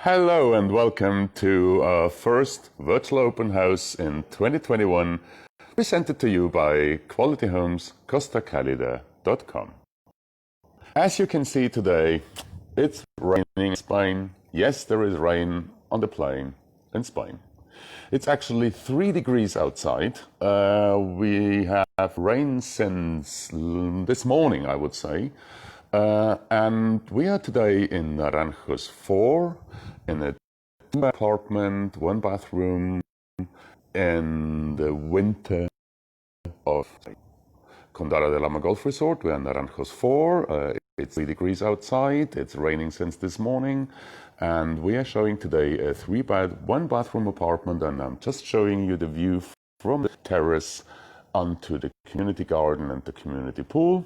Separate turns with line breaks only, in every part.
Hello and welcome to our first virtual open house in 2021, presented to you by Quality Homes CostaCalida.com. As you can see today, it's raining in Spain. Yes, there is rain on the plain in Spain. It's actually 3 degrees outside. We have rain since this morning, I would say. And we are today in Naranjos 4, in a 2-bed apartment, 1 bathroom, in the winter of Condado de Alhama Golf Resort. We are in Naranjos 4. It's 3 degrees outside. It's raining since this morning. And we are showing today a 3-bed, 1-bathroom apartment. And I'm just showing you the view from the terrace onto the community garden and the community pool.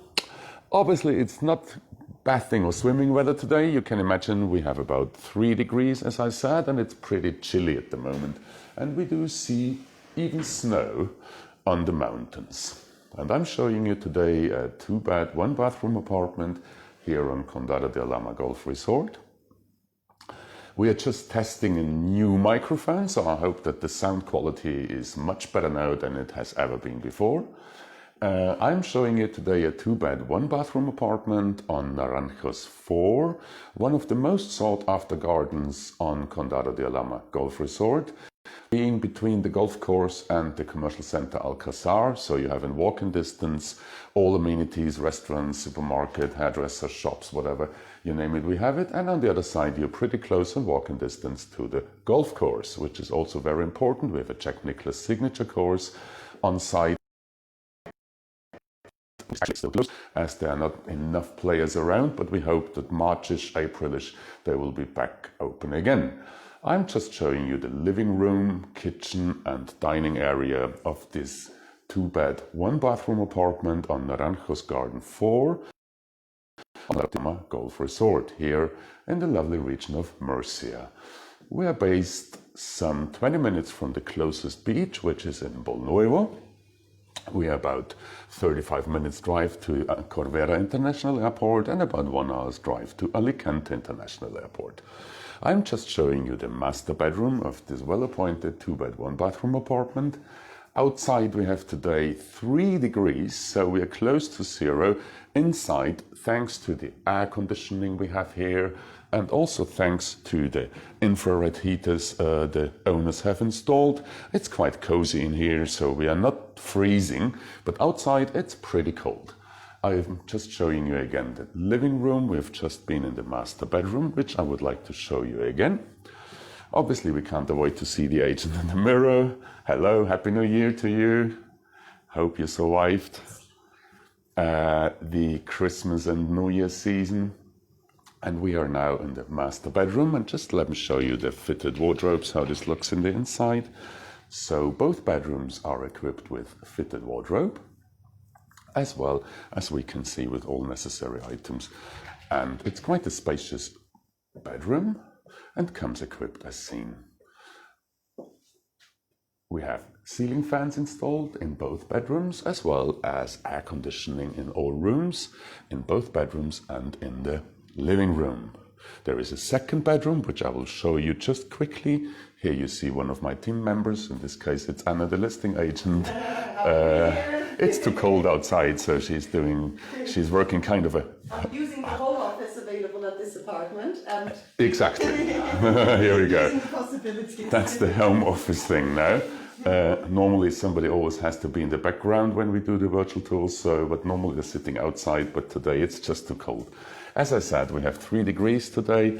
Obviously, it's not bathing or swimming weather today. You can imagine we have about 3 degrees, as I said, and it's pretty chilly at the moment. And we do see even snow on the mountains. And I'm showing you today a 2-bed, 1-bathroom apartment here on Condado de Alhama Golf Resort. We are just testing a new microphone, so I hope that the sound quality is much better now than it has ever been before. I'm showing you today a 2-bed, 1-bathroom apartment on Naranjos 4, one of the most sought after gardens on Condado de Alhama Golf Resort, being between the golf course and the commercial center Kasar, so you have in walking distance all amenities, restaurants, supermarket, hairdresser, shops, whatever, you name it, we have it. And on the other side, you're pretty close in walking distance to the golf course, which is also very important. We have a Jack Nicklaus signature course on site. Actually still closed, as there are not enough players around, but we hope that Marchish, Aprilish, they will be back open again. I'm just showing you the living room, kitchen and dining area of this 2-bed, 1-bathroom apartment on Naranjos Garden 4 on Alhama Golf Resort here in the lovely region of Murcia. We are based some 20 minutes from the closest beach, which is in Bolnuevo. We are about 35 minutes drive to Corbera International Airport and about 1 hour's drive to Alicante International Airport. I'm just showing you the master bedroom of this well-appointed 2-bed, 1-bathroom apartment. Outside we have today 3 degrees, so we are close to 0. Inside, thanks to the air conditioning we have here, and also thanks to the infrared heaters the owners have installed. It's quite cozy in here, so we are not freezing, but outside it's pretty cold. I'm just showing you again the living room. We've just been in the master bedroom, which I would like to show you again. Obviously, we can't avoid to see the agent in the mirror. Hello, Happy New Year to you. Hope you survived the Christmas and New Year season. And we are now in the master bedroom, and just let me show you the fitted wardrobes, how this looks in the inside. So both bedrooms are equipped with a fitted wardrobe, as well as we can see with all necessary items. And it's quite a spacious bedroom and comes equipped as seen. We have ceiling fans installed in both bedrooms, as well as air conditioning in all rooms, in both bedrooms and in the living room. There is a second bedroom, which I will show you just quickly. Here you see one of my team members. In this case, it's Anna, the listing agent. It's too cold outside, so she's working kind of a...
I'm using the home office available at this apartment. And
exactly. Here we go. That's the home office thing now. Normally somebody always has to be in the background when we do the virtual tours, but normally they're sitting outside, but today it's just too cold. As I said, we have 3 degrees today.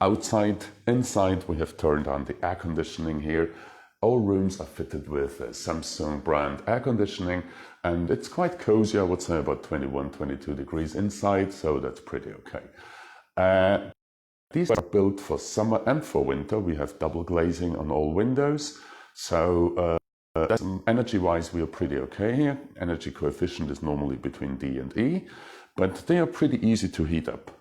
Outside, inside, we have turned on the air conditioning here. All rooms are fitted with Samsung brand air conditioning, and it's quite cozy, I would say about 21, 22 degrees inside, so that's pretty okay. These are built for summer and for winter. We have double glazing on all windows, so energy-wise we are pretty okay here. Energy coefficient is normally between D and E, but they are pretty easy to heat up.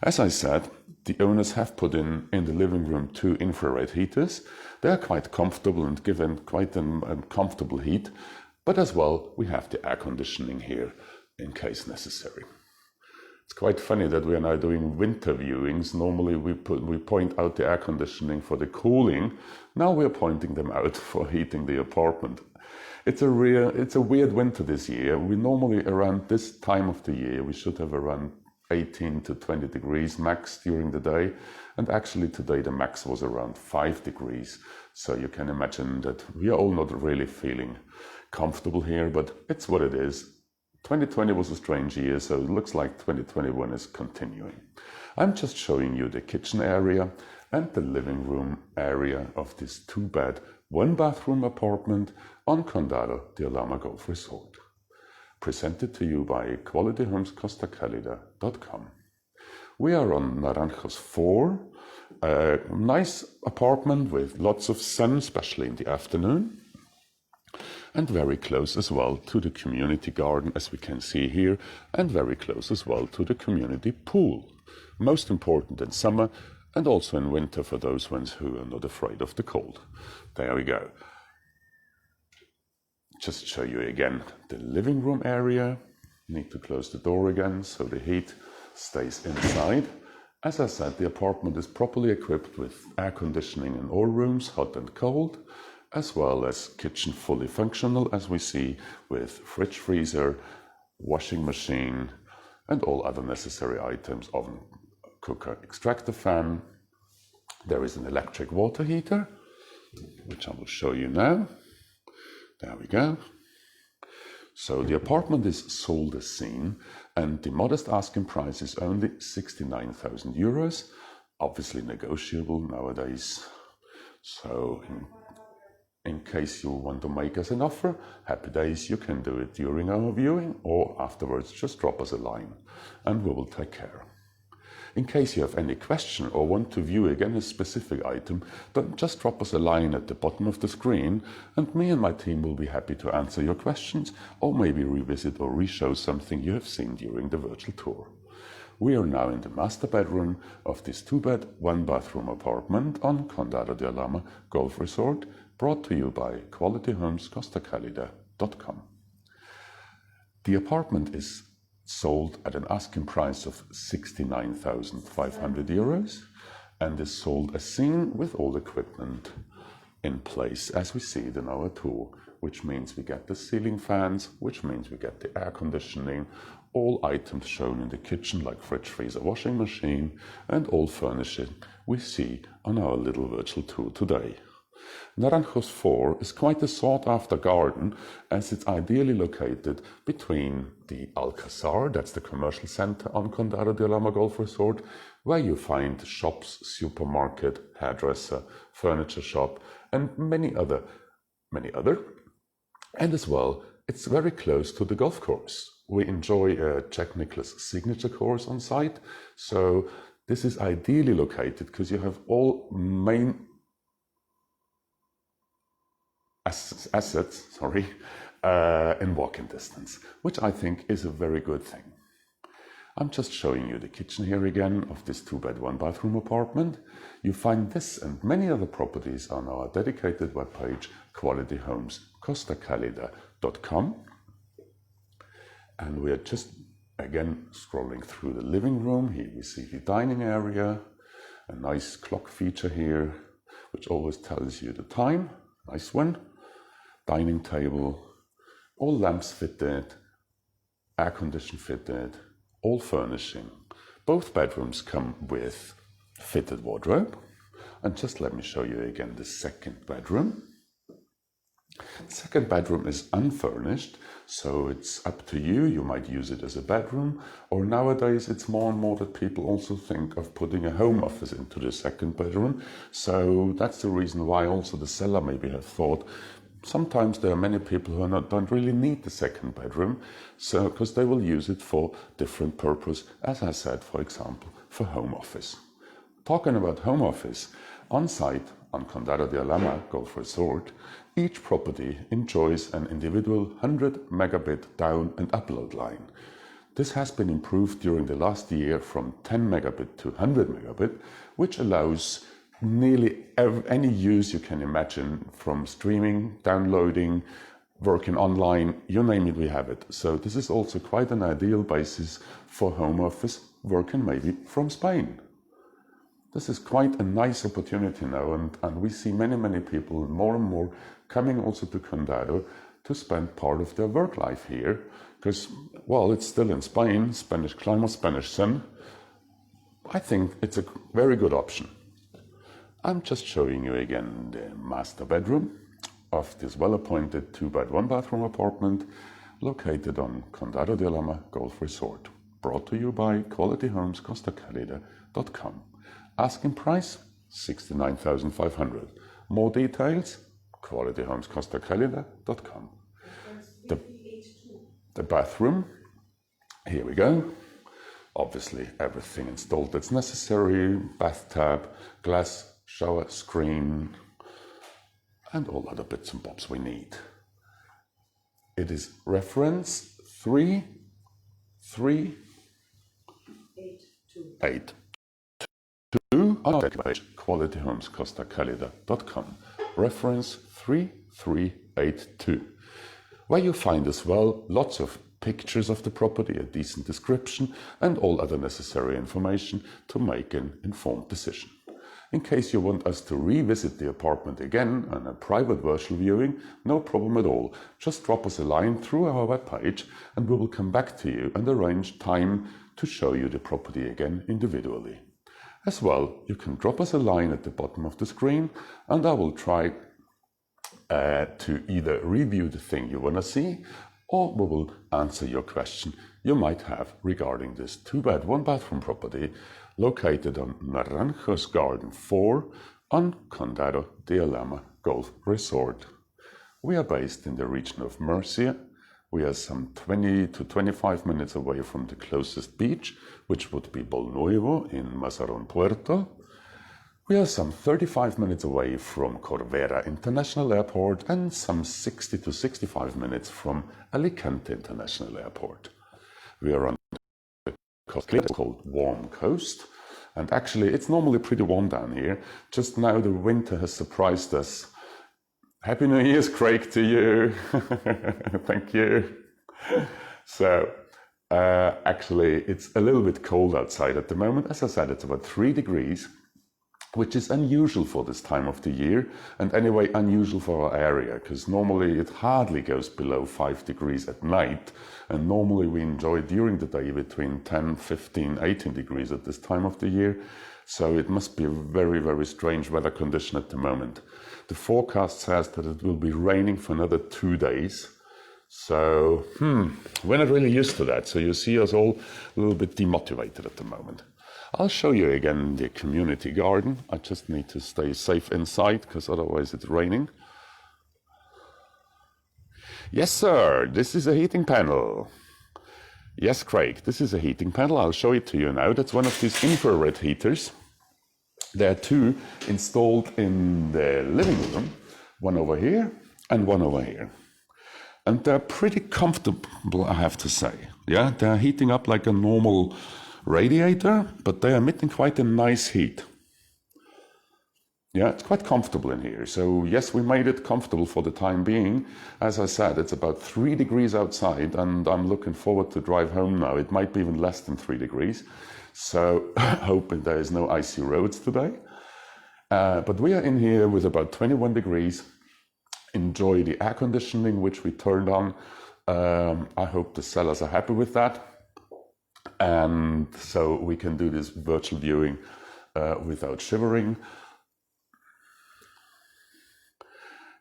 As I said, the owners have put in the living room 2 infrared heaters. They are quite comfortable and given quite a comfortable heat, but as well we have the air conditioning here in case necessary. It's quite funny that we are now doing winter viewings. Normally we point out the air conditioning for the cooling. Now we are pointing them out for heating the apartment. It's a weird winter this year. We normally around this time of the year we should have around 18 to 20 degrees max during the day, and actually today the max was around 5 degrees. So you can imagine that we are all not really feeling comfortable here, but it's what it is. 2020 was a strange year, so it looks like 2021 is continuing. I'm just showing you the kitchen area and the living room area of this 2-bed, 1-bathroom apartment on Condado, the Alhama Golf Resort. Presented to you by qualityhomescostacalida.com. We are on Naranjos 4, a nice apartment with lots of sun, especially in the afternoon, and very close as well to the community garden, as we can see here, and very close as well to the community pool. Most important in summer and also in winter for those ones who are not afraid of the cold. There we go. Just show you again the living room area. Need to close the door again so the heat stays inside. As I said, the apartment is properly equipped with air conditioning in all rooms, hot and cold, as well as kitchen fully functional, as we see, with fridge, freezer, washing machine, and all other necessary items, oven, cooker, extractor fan. There is an electric water heater, which I will show you now. There we go. So the apartment is sold as seen, and the modest asking price is only 69,000 euros, obviously negotiable nowadays. So in case you want to make us an offer, happy days, you can do it during our viewing, or afterwards just drop us a line and we will take care. In case you have any question or want to view again a specific item, then just drop us a line at the bottom of the screen and me and my team will be happy to answer your questions or maybe revisit or re-show something you have seen during the virtual tour. We are now in the master bedroom of this 2-bed, 1-bathroom apartment on Condado de Alhama Golf Resort, brought to you by qualityhomescostacalida.com. The apartment is sold at an asking price of 69,500 euros and is sold as seen with all equipment in place as we see it in our tour, which means we get the ceiling fans, which means we get the air conditioning, all items shown in the kitchen like fridge, freezer, washing machine, and all furnishing we see on our little virtual tour today. Naranjos 4 is quite a sought-after garden as it's ideally located between the Kasar, that's the commercial center on Condado de Alhama Golf Resort, where you find shops, supermarket, hairdresser, furniture shop, and many other. And as well, it's very close to the golf course. We enjoy a Jack Nicklaus signature course on site, so this is ideally located because you have all main assets in walking distance, which I think is a very good thing. I'm just showing you the kitchen here again of this 2-bed, 1-bathroom apartment. You find this and many other properties on our dedicated webpage, qualityhomescostacalida.com. And we are just again scrolling through the living room. Here we see the dining area, a nice clock feature here, which always tells you the time. Nice one. Dining table, all lamps fitted, air condition fitted, all furnishing. Both bedrooms come with fitted wardrobe. And just let me show you again the second bedroom. The second bedroom is unfurnished, so it's up to you. You might use it as a bedroom, or nowadays it's more and more that people also think of putting a home office into the second bedroom. So that's the reason why also the seller maybe have thought, sometimes there are many people who don't really need the second bedroom, so because they will use it for different purpose, as I said, for example, for home office. Talking about home office, on site on Condado de Alhama Golf Resort, each property enjoys an individual 100 megabit down and upload line. This has been improved during the last year from 10 megabit to 100 megabit, which allows nearly any use you can imagine, from streaming, downloading, working online, you name it, we have it. So this is also quite an ideal basis for home office working maybe from Spain. This is quite a nice opportunity now, and we see many people more and more coming also to Condado to spend part of their work life here, because, well, it's still in Spain, Spanish climate, Spanish sun. I think it's a very good option. I'm just showing you again the master bedroom of this well-appointed 2-bed 1-bathroom apartment located on Condado de Alhama Golf Resort, brought to you by qualityhomescostacalida.com. Asking price, $69,500. More details, qualityhomescostacalida.com. The bathroom, here we go. Obviously everything installed that's necessary, bathtub, glass shower screen, and all other bits and bobs we need. It is reference 3382 on the page qualityhomescostacalida.com. Reference 3382, where you find as well lots of pictures of the property, a decent description, and all other necessary information to make an informed decision. In case you want us to revisit the apartment again on a private virtual viewing, no problem at all. Just drop us a line through our webpage and we will come back to you and arrange time to show you the property again individually. As well, you can drop us a line at the bottom of the screen and I will try to either review the thing you want to see, or we will answer your question you might have regarding this 2-bed 1-bathroom property located on Naranjos Garden 4 on Condado de Alhama Golf Resort. We are based in the region of Murcia. We are some 20 to 25 minutes away from the closest beach, which would be Nuevo in Mazarón Puerto. We are some 35 minutes away from Corbera International Airport and some 60 to 65 minutes from Alicante International Airport. We are on the Costa Calida, called Warm Coast, and actually it's normally pretty warm down here. Just now the winter has surprised us. Happy New Year's, Craig, to you. Thank you. So, actually it's a little bit cold outside at the moment. As I said, it's about 3 degrees. Which is unusual for this time of the year, and anyway unusual for our area, because normally it hardly goes below 5 degrees at night, and normally we enjoy during the day between 10, 15, 18 degrees at this time of the year, so it must be a very strange weather condition at the moment. The forecast says that it will be raining for another 2 days, so we're not really used to that, so you see us all a little bit demotivated at the moment. I'll show you again the community garden. I just need to stay safe inside because otherwise it's raining. Yes, sir, this is a heating panel. Yes, Craig, this is a heating panel. I'll show it to you now. That's one of these infrared heaters. There are 2 installed in the living room, one over here and one over here. And they're pretty comfortable, I have to say. Yeah, they're heating up like a normal radiator, but they are emitting quite a nice heat. Yeah, it's quite comfortable in here. So yes, we made it comfortable for the time being. As I said, it's about 3 degrees outside and I'm looking forward to drive home now. It might be even less than 3 degrees. So hoping there is no icy roads today. But we are in here with about 21 degrees. Enjoy the air conditioning, which we turned on. I hope the sellers are happy with that. And so we can do this virtual viewing without shivering.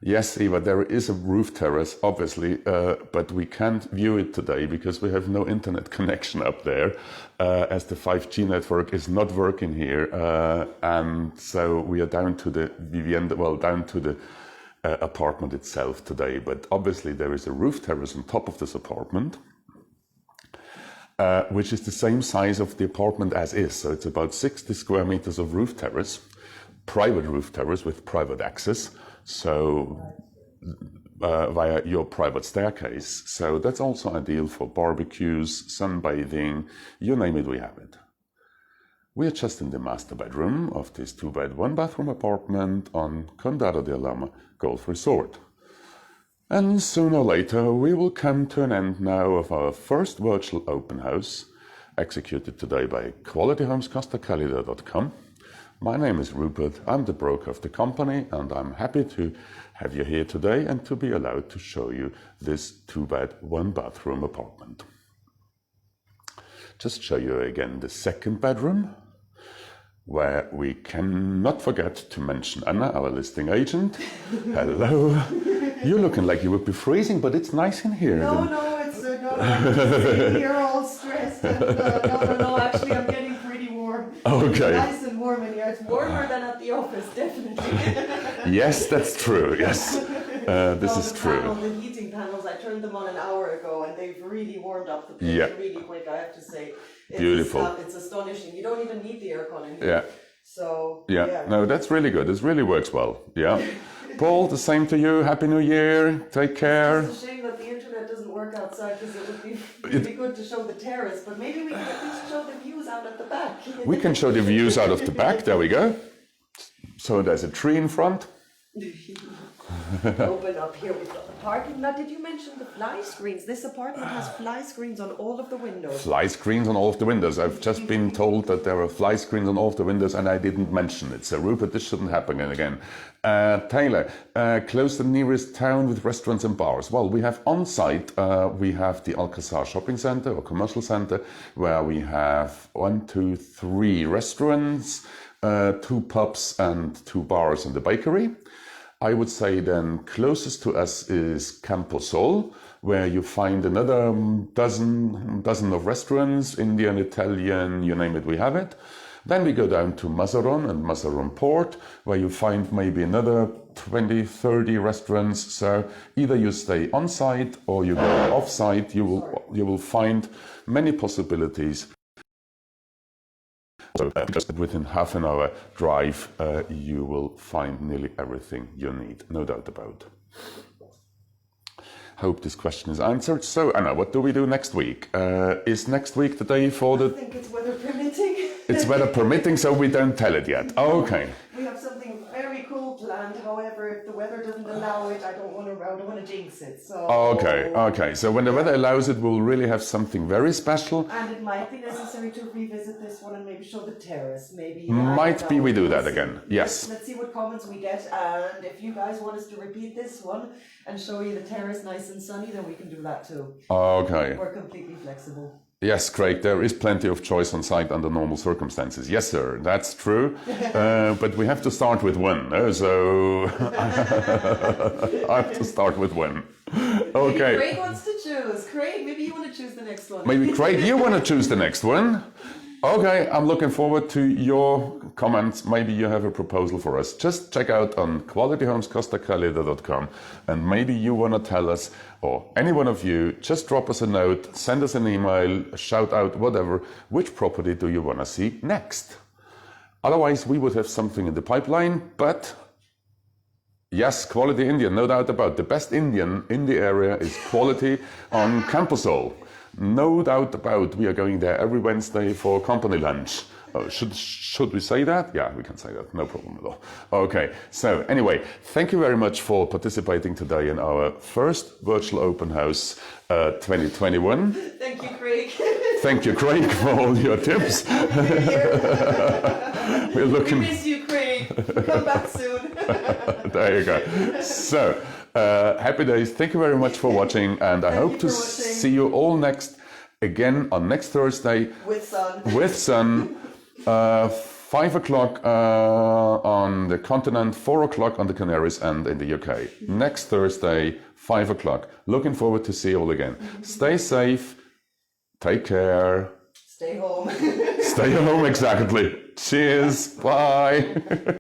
Yes, Eva, there is a roof terrace, obviously, but we can't view it today because we have no internet connection up there, as the 5G network is not working here. And so we are down to the vivienda, well, down to the apartment itself today. But obviously there is a roof terrace on top of this apartment. Which is the same size of the apartment as is. So it's about 60 square meters of roof terrace, private roof terrace with private access. So via your private staircase. So that's also ideal for barbecues, sunbathing, you name it, we have it. We are just in the master bedroom of this 2-bed 1-bathroom apartment on Condado de Alhama Golf Resort. And sooner or later we will come to an end now of our first virtual open house, executed today by qualityhomescostacalida.com. My name is Rupert, I'm the broker of the company, and I'm happy to have you here today and to be allowed to show you this 2-bed, 1-bathroom apartment. Just show you again the second bedroom, where we cannot forget to mention Anna, our listing agent. Hello. You're looking like you would be freezing, but it's nice in here.
No, it's sitting here all stressed. And, no, actually I'm getting pretty warm.
Okay.
It's nice and warm in here. It's warmer than at the office, definitely.
Yes, that's true, yes. This is true.
The heating panels, I turned them on an hour ago and they've really warmed up the place really quick, I have to say.
Beautiful.
It's astonishing. You don't even need the aircon in here.
Yeah.
So,
No, that's really good. This really works well. Yeah. Paul, the same to you. Happy New Year. Take care.
It's a shame that the internet doesn't work outside because it would be really good to show the terrace, but maybe we can at least show the views out at the back.
We can show the views out of the back. There we go. So there's a tree in front.
Open up here, we've got the parking. Now, did you mention the fly screens? This apartment has fly screens on all of the windows.
Fly screens on all of the windows. I've just been told that there are fly screens on all of the windows and I didn't mention it. So Rupert, this shouldn't happen again. Taylor, close the nearest town with restaurants and bars. Well, we have on site, we have the Kasar shopping center or commercial center, where we have 1, 2, 3 restaurants, 2 pubs and 2 bars and the bakery. I would say then closest to us is Camposol, where you find another dozen of restaurants, Indian, Italian, you name it, we have it. Then we go down to Mazaron and Mazaron Port, where you find maybe another 20, 30 restaurants. So either you stay on site or you go off site, you will find many possibilities. So just within half an hour drive, you will find nearly everything you need, no doubt about. Hope this question is answered. So Anna, what do we do next week? Is next week the day for the...
I think it's weather permitting.
It's weather permitting, so we don't tell it yet. Okay.
We have something very cool planned. However, if the weather doesn't allow it, I don't want to jinx it. So.
Okay. So when the weather allows it, we'll really have something very special.
And it might be necessary to revisit this one and maybe show the terrace. Maybe.
Might be we do that again. Yes.
Let's see what comments we get. And if you guys want us to repeat this one and show you the terrace nice and sunny, then we can do that too. Okay. We're completely flexible.
Yes, Craig, there is plenty of choice on site under normal circumstances. Yes, sir, that's true. But we have to start with one. So I have to start with one. Okay.
Craig wants to choose. Craig, maybe you want to choose the next one.
Maybe Craig, you want to choose the next one? Okay, I'm looking forward to your comments. Maybe you have a proposal for us. Just check out on qualityhomescostacalida.com and maybe you want to tell us, or any one of you, just drop us a note, send us an email, a shout out, whatever, which property do you want to see next? Otherwise, we would have something in the pipeline, but yes, Quality Indian, no doubt about it. The best Indian in the area is Quality on Camposol. No doubt about, we are going there every Wednesday for company lunch. Should we say that? Yeah, we can say that, no problem at all. Okay, so anyway, thank you very much for participating today in our first virtual open house 2021.
Thank you, Craig.
Thank you, Craig, for all your tips. We're looking...
We miss you, Craig. Come back soon.
There you go. So, happy days. Thank you very much for watching, and I hope to see you all again on next Thursday.
With sun.
With sun. 5 o'clock on the continent, 4 o'clock on the Canaries and in the UK. Next Thursday, 5 o'clock. Looking forward to see you all again. Stay safe. Take care.
Stay home.
Stay home, exactly. Cheers. Bye.